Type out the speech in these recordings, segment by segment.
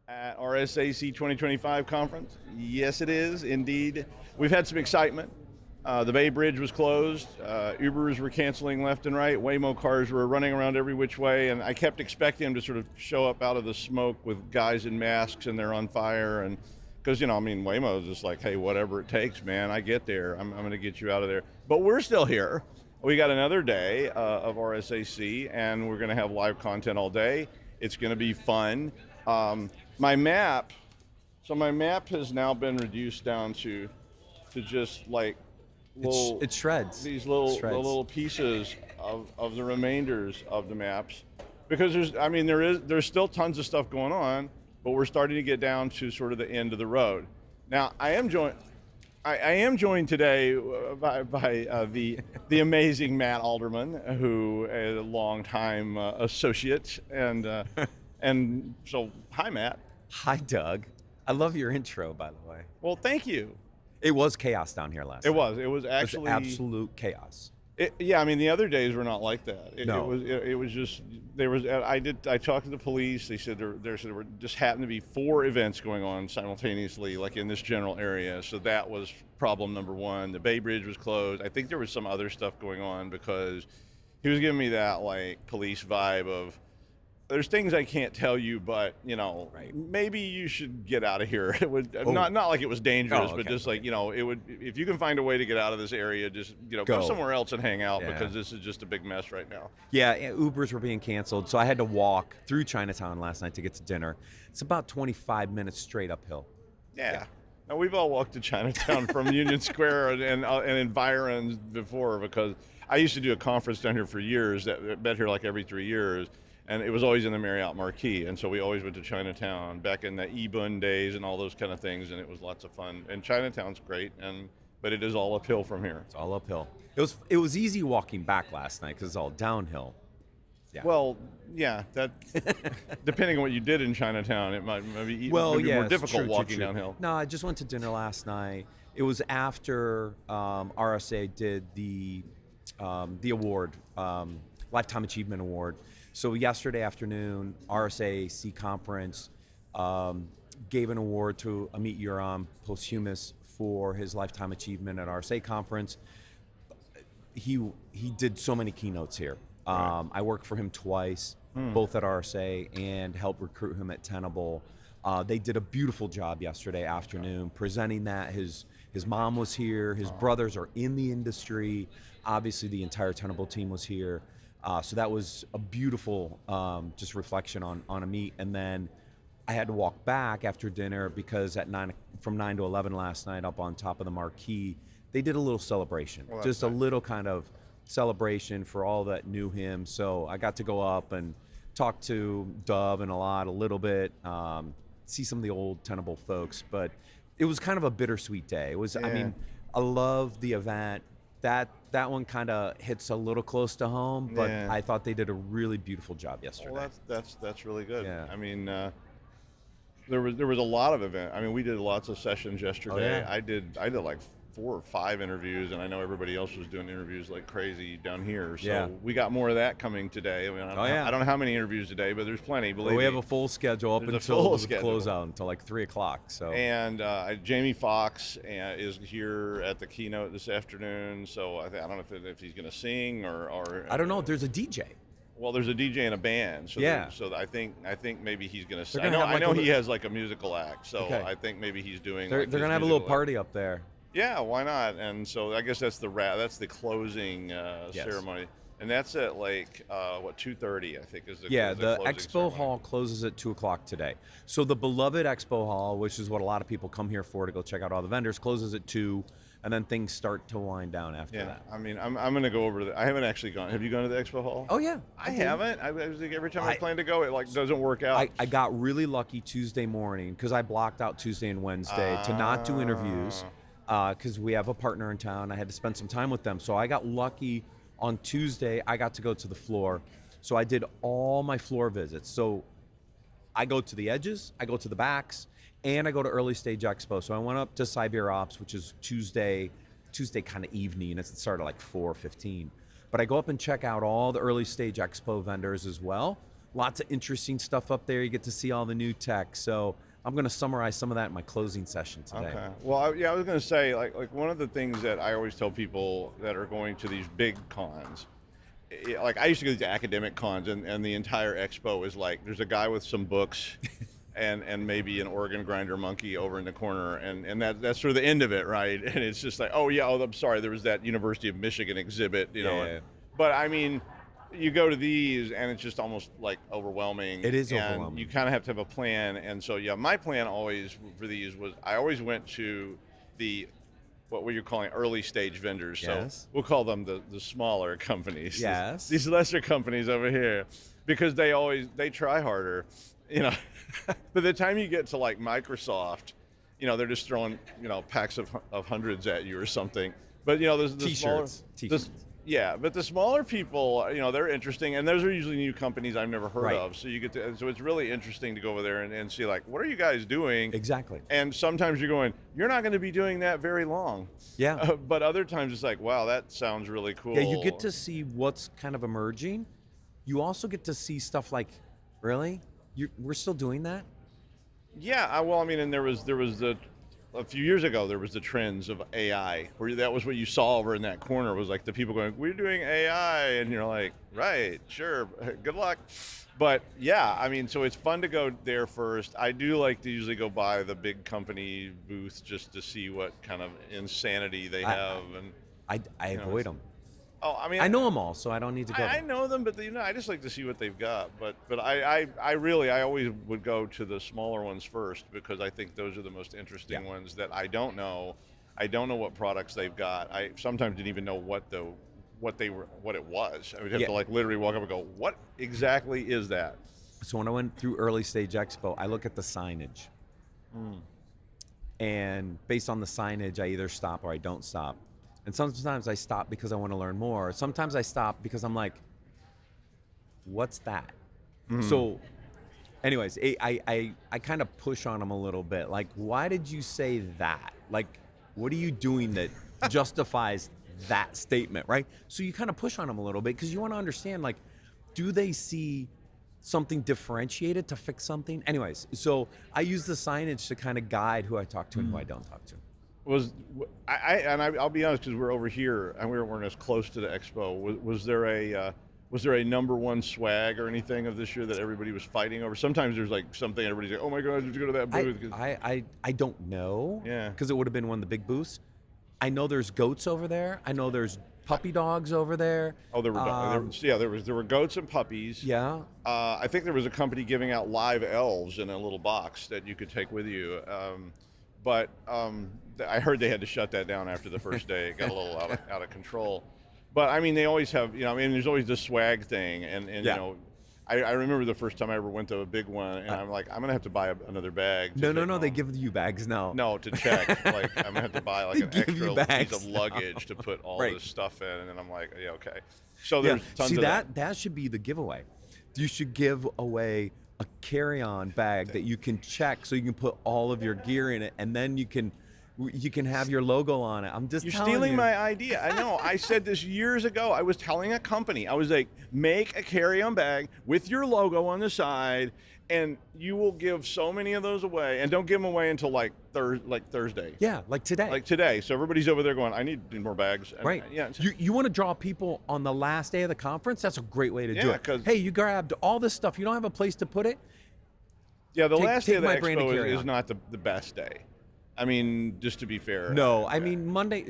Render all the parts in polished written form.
At RSAC 2025 conference? Yes, it is, indeed. We've had some excitement. The Bay Bridge was closed. Ubers were canceling left and right. Waymo cars were running around every which way, and I kept expecting them to sort of show up out of the smoke with guys in masks and they're on fire. And because, Waymo is just like, hey, whatever it takes, man, I get there. I'm going to get you out of there. But we're still here. We got another day of RSAC, and we're going to have live content all day. It's going to be fun. My map has now been reduced down to just like little, it shreds. These It little shreds. the little pieces of the remainders of the maps, because there's still tons of stuff going on, but we're starting to get down to sort of the end of the road. Now I am joined today by the amazing Matt Alderman, who is a longtime associate, and so hi Matt. Hi, Doug. I love your intro, by the way. Well, thank you. It was chaos down here last night. It was actually absolute chaos. The other days were not like that. No. It was just I talked to the police. They said there were just happened to be 4 events going on simultaneously, like in this general area. So that was problem number 1. The Bay Bridge was closed. I think there was some other stuff going on because he was giving me that like police vibe of, there's things I can't tell you, but Right. maybe you should get out of here. It would not like it was dangerous, Oh, but okay, just like it would. If you can find a way to get out of this area, just go somewhere else and hang out, Yeah. because this is just a big mess right now. Yeah, Ubers were being canceled, so I had to walk through Chinatown last night to get to dinner. It's about 25 minutes straight uphill. Yeah. Now we've all walked to Chinatown from Union Square and environs before, because I used to do a conference down here for years that met here like every 3 years. And it was always in the Marriott Marquis, and so we always went to Chinatown back in the Ebun days and all those kind of things, and it was lots of fun. And Chinatown's great, but it is all uphill from here. It's all uphill. It was easy walking back last night because it's all downhill. Yeah. Well, yeah, that depending on what you did in Chinatown, it might be more difficult walking downhill. No, I just went to dinner last night. It was after RSA did the award, Lifetime Achievement Award. So yesterday afternoon, RSAC conference gave an award to Amit Yoram, posthumous, for his lifetime achievement at RSA conference. He did so many keynotes here. Right. I worked for him twice, both at RSA, and helped recruit him at Tenable. They did a beautiful job yesterday afternoon presenting that. His mom was here. His brothers are in the industry. Obviously, the entire Tenable team was here. So that was a beautiful just reflection on Amit. And then I had to walk back after dinner because from 9 to 11 last night up on top of the marquee, they did a little celebration. Well, just a little kind of celebration for all that knew him. So I got to go up and talk to Dove and a little bit, see some of the old Tenable folks. But it was kind of a bittersweet day. It was, Yeah. I love the event. That one kind of hits a little close to home, but Yeah. I thought they did a really beautiful job yesterday. Well, that's really good. Yeah. There was a lot of event. We did lots of sessions yesterday. yeah. I did like 4 or 5 interviews, and I know everybody else was doing interviews like crazy down here. So Yeah. we got more of that coming today. I don't know how many interviews today, but there's plenty. Believe we me. have a full schedule up There's a until full the schedule. closeout until like 3 o'clock. So And Jamie Foxx is here at the keynote this afternoon. So I don't know if he's going to sing or I don't know. There's a DJ. Well, there's a DJ and a band. So Yeah. So I think maybe he's going to sing. They're gonna have I like know a he li- has like a musical act. So Okay. I think maybe he's doing. They're like going his to have a little musical act. party up there. Yeah, why not? And so I guess that's the closing Yes. ceremony, and that's at like 2:30, I think is the Yeah, the the closing expo ceremony. hall closes at 2 o'clock today. So the beloved expo hall, which is what a lot of people come here for to go check out all the vendors, closes at 2, and then things start to wind down after Yeah, that. I'm going to go over to I haven't actually gone. Have you gone to the expo hall? Oh yeah, I did. haven't. I was like, every time I I- plan to go, it like doesn't work out. I got really lucky Tuesday morning because I blocked out Tuesday and Wednesday to not do interviews because we have a partner in town. I had to spend some time with them. So I got lucky on Tuesday. I got to go to the floor. So I did all my floor visits. So I go to the edges, I go to the backs, and I go to early stage expo. So I went up to CyberRisk, which is Tuesday kind of evening. It started like 4:15. But I go up and check out all the early stage expo vendors as well. Lots of interesting stuff up there. You get to see all the new tech. So I'm going to summarize some of that in my closing session today. Okay. Well, I was going to say, like one of the things that I always tell people that are going to these big cons, like I used to go to these academic cons, and the entire expo is like, there's a guy with some books, and maybe an organ grinder monkey over in the corner, and that's sort of the end of it, right? And it's just like, oh yeah, I'm sorry, there was that University of Michigan exhibit, you know. Yeah. But I mean, you go to these and it's just almost like overwhelming. It is and overwhelming. You kind of have to have a plan. And so yeah, my plan always for these was I always went to the what you're calling early stage vendors. Yes. So we'll call them the smaller companies. Yes. These lesser companies over here, because they try harder, you know. By the time you get to like Microsoft, you know, they're just throwing, you know, packs of hundreds at you or something. But you know, there's the smaller T-shirts. yeah, but the smaller people, you know, they're interesting, and those are usually new companies I've never heard Right. of. So so it's really interesting to go over there and see, like, what are you guys doing? Exactly. And sometimes you're going, you're not going to be doing that very long. Yeah. But other times it's like, wow, that sounds really cool. Yeah, you get to see what's kind of emerging. You also get to see stuff like, really? We're still doing that? Yeah, well, I mean, and there was a few years ago, there was the trends of AI, where that was what you saw over in that corner, was like the people going, we're doing AI, and you're like, right, sure, good luck. But yeah, I mean, so it's fun to go there first. I do like to usually go by the big company booth just to see what kind of insanity they have. And I avoid them. oh, I mean, I know them all, so I don't need to go I there. know them, but you know, I just like to see what they've got. But I always would go to the smaller ones first, because I think those are the most interesting ones that I don't know. I don't know what products they've got. I sometimes didn't even know what it was. I would have to like literally walk up and go, what exactly is that? So when I went through Early Stage Expo, I look at the signage. And based on the signage, I either stop or I don't stop. And sometimes I stop because I want to learn more. Sometimes I stop because I'm like, what's that? So anyways, I kind of push on them a little bit. Like, why did you say that? Like, what are you doing that justifies that statement, right? So you kind of push on them a little bit because you want to understand, like, do they see something differentiated to fix something? Anyways, so I use the signage to kind of guide who I talk to and who I don't talk to. I'll be honest, because we're over here and we weren't as close to the expo. Was there a number one swag or anything of this year that everybody was fighting over? Sometimes there's like something everybody's like, oh my God, did you go to that booth? I don't know. Yeah. Because it would have been one of the big booths. I know there's goats over there. I know there's puppy dogs over there. Oh, there were goats and puppies. Yeah. I think there was a company giving out live elves in a little box that you could take with you. But I heard they had to shut that down after the first day. It got a little out of control. But I mean, they always have, you know, I mean, there's always this swag thing. And you know, I remember the first time I ever went to a big one, and I'm like, I'm going to have to buy another bag. No, they give you bags now. No, to check. Like, I'm going to have to buy like an extra piece of luggage to put all this stuff in. And then I'm like, yeah, okay. So there's tons of that. That should be the giveaway. You should give away a carry-on bag that you can check so you can put all of your gear in it, and then you can have your logo on it. I'm just You're telling stealing you. my idea. I know. I said this years ago. I was telling a company, I was like, make a carry-on bag with your logo on the side, and you will give so many of those away. And don't give them away until like Thursday. Yeah, like today. Like today. So everybody's over there going, I need more bags. And, right. Yeah. You want to draw people on the last day of the conference? That's a great way to do it. Hey, you grabbed all this stuff. You don't have a place to put it? Yeah, the last day of the expo is not the best day. I mean, just to be fair. No, I mean Monday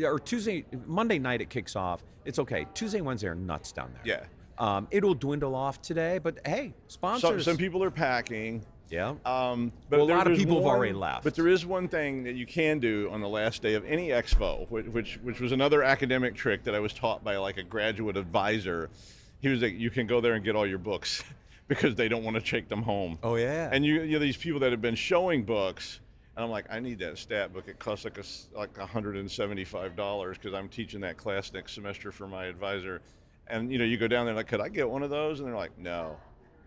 night it kicks off. It's okay. Tuesday, Wednesday are nuts down there. Yeah. It'll dwindle off today, but hey, sponsors. Some people are packing. Yeah. But a lot of people have already left. But there is one thing that you can do on the last day of any expo, which was another academic trick that I was taught by like a graduate advisor. He was like, you can go there and get all your books because they don't want to take them home. Oh yeah. And you know these people that have been showing books. And I'm like, I need that stat book. It costs like $175 because I'm teaching that class next semester for my advisor. And you know, you go down there like, could I get one of those? And they're like, no,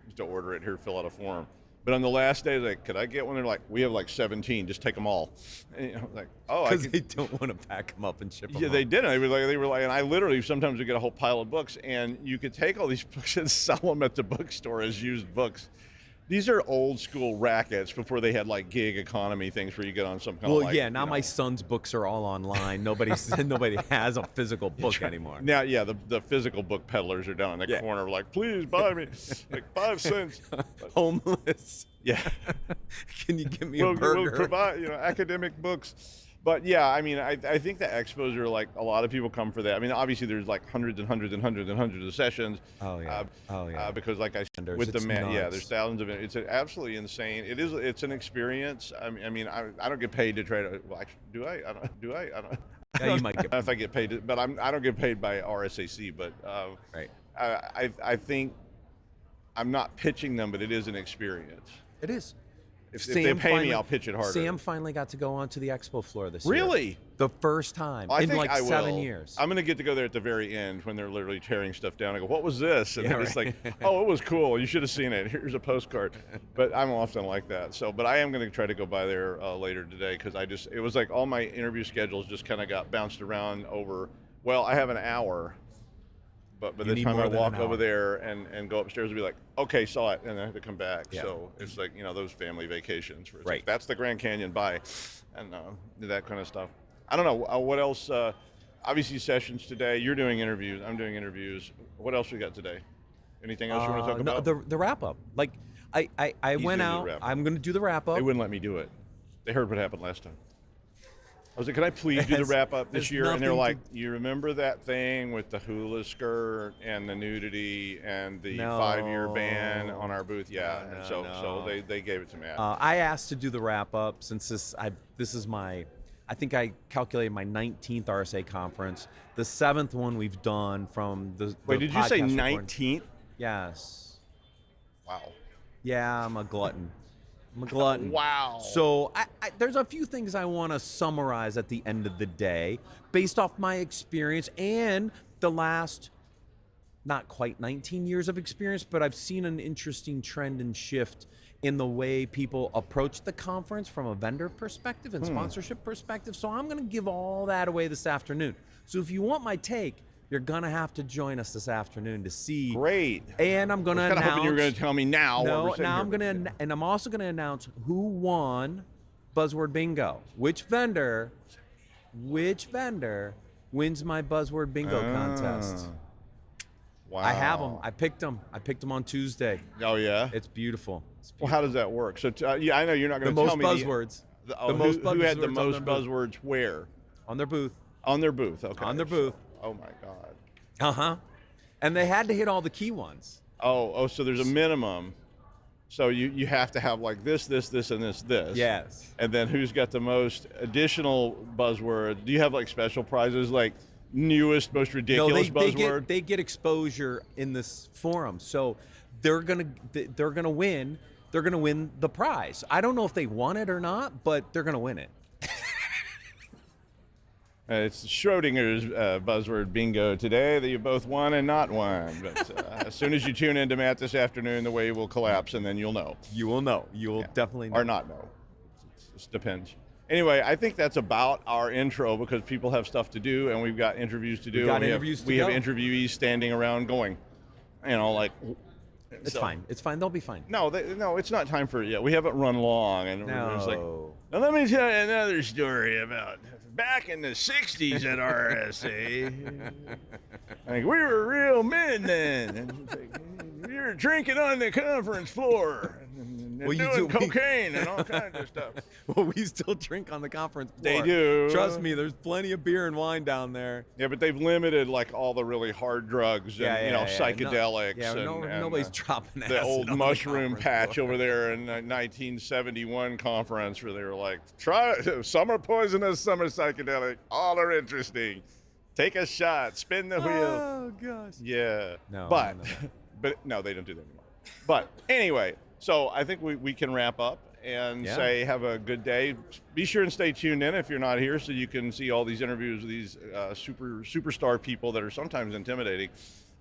just to order it here, fill out a form. But on the last day, like, could I get one? They're like, we have like 17. Just take them all. And, like, oh, I Because could. they don't want to pack them up and ship them. Yeah, they didn't. They were like, and I literally sometimes would get a whole pile of books, and you could take all these books and sell them at the bookstore as used books. These are old school rackets before they had like gig economy things where you get on some kind of like. Yeah. Now my son's books are all online. Nobody has a physical book anymore. Now, yeah, the physical book peddlers are down in the corner, like, please buy me, like 5 cents. Homeless. Yeah. Can you give me a burger? We'll provide, academic books. But yeah, I mean, I think the expos are like, a lot of people come for that. I mean, obviously there's like hundreds and hundreds and hundreds and hundreds of sessions. Oh yeah. Because like I said, with there's thousands of it. It's absolutely insane. It's an experience. I mean, I don't get paid to try to. Well, do I? I don't. Yeah, you might get. If I get paid, but I don't get paid by RSAC. But right. I think I'm not pitching them, but it is an experience. It is. If they pay me, I'll pitch it harder. Sam finally got to go onto the expo floor this year. Really? The first time I in think like I 7 will. years. I'm going to get to go there at the very end when they're literally tearing stuff down. I go, what was this? And Yeah, it's right. like, oh, it was cool. You should have seen it. Here's a postcard. But I'm often like that. So, but I am going to try to go by there later today because it was like all my interview schedules just kind of got bounced around over, well, I have an hour. But by the time I walk over there and go upstairs and be like, okay, saw it, and I have to come back. Yeah. So it's like, those family vacations. Where it's Right. like, that's the Grand Canyon, bye. And that kind of stuff. I don't know. What else? Obviously sessions today. You're doing interviews. I'm doing interviews. What else we got today? Anything else you want to talk about? The wrap up. Like I went out. I'm going to do the wrap up. They wouldn't let me do it. They heard what happened last time. I was like, can I please do the wrap up this year? And they're like, you remember that thing with the hula skirt and the nudity and the 5-year ban on our booth? Yeah. No, and so they gave it to me. I asked to do the wrap up since this is my, I think I calculated my 19th RSA conference. The 7th one we've done from the Wait, did you say podcast 19th? Yes. Wow. Yeah, I'm a glutton. Wow. So there's a few things I want to summarize at the end of the day based off my experience and the last not quite 19 years of experience, but I've seen an interesting trend and shift in the way people approach the conference from a vendor perspective and sponsorship perspective. So I'm going to give all that away this afternoon. So if you want my take, you're going to have to join us this afternoon to see. Great. And I'm going to announce. I was kind of hoping you were going to tell me now. No, now I'm going to, and I'm also going to announce who won Buzzword Bingo. Which vendor wins my Buzzword Bingo contest. Wow. I have them. I picked them on Tuesday. Oh, yeah? It's beautiful. Well, how does that work? So, I know you're not going to tell me. Buzzwords. Who had the most buzzwords where? On their booth. On their booth, okay. On their booth. Oh, my God. Uh-huh. And they had to hit all the key ones. Oh, so there's a minimum. So you have to have like this, and this. Yes. And then who's got the most additional buzzwords? Do you have like special prizes, like newest, most ridiculous buzzword? They get exposure in this forum, so they're gonna win. They're gonna win the prize. I don't know if they won it or not, but they're gonna win it. It's Schrodinger's buzzword bingo today that you both won and not won. But as soon as you tune into Matt this afternoon, the wave will collapse, and then you'll know. You will know. You will definitely know. Or not know. It just depends. Anyway, I think that's about our intro because people have stuff to do, and we've got interviews to do. We have interviewees standing around going, like. It's fine. It's fine. They'll be fine. No, it's not time for it yet. We haven't run long, and no. It's like, now let me tell you another story about back in the '60s at RSA. Like, we were real men then. And we were drinking on the conference floor and doing cocaine and all kinds of stuff. Well, we still drink on the conference floor. They do. Trust me, there's plenty of beer and wine down there. Yeah, but they've limited like all the really hard drugs and psychedelics. Nobody's dropping the old mushroom patch over there in 1971 conference where they were like, try some are poisonous, some are psychedelic, all are interesting. Take a shot, spin the wheel. Oh gosh. Yeah. No. But no, they don't do that anymore. But anyway, so I think we can wrap up and say have a good day. Be sure and stay tuned in if you're not here so you can see all these interviews with these superstar people that are sometimes intimidating.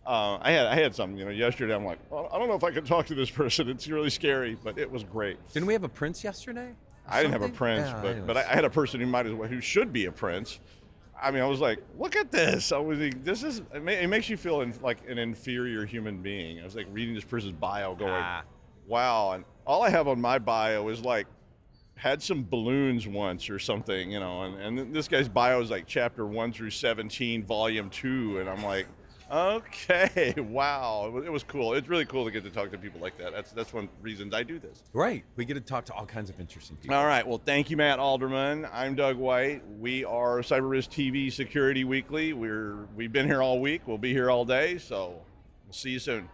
I had something, yesterday. I'm like, well, I don't know if I can talk to this person. It's really scary, but it was great. Didn't we have a prince yesterday? I didn't have a Something? prince, Yeah, but anyways. I had a person who should be a prince. I mean, I was like, look at this. I was like, it makes you feel like an inferior human being. I was like reading this person's bio going, wow. And all I have on my bio is like, had some balloons once or something, and this guy's bio is like chapter 1 through 17, volume 2. And I'm like, okay, wow. It was cool. It's really cool to get to talk to people like that. That's one of the reasons I do this. Right. We get to talk to all kinds of interesting people. All right. Well, thank you, Matt Alderman. I'm Doug White. We are CyberRisk TV Security Weekly. We've been here all week. We'll be here all day. So we'll see you soon.